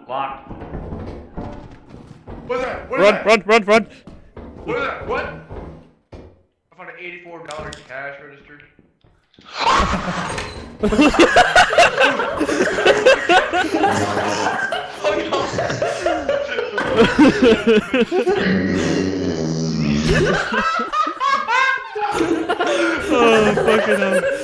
Locked. What's that? What is that? Run! What is that? What? I found an $84 cash register. Oh, fucking hell.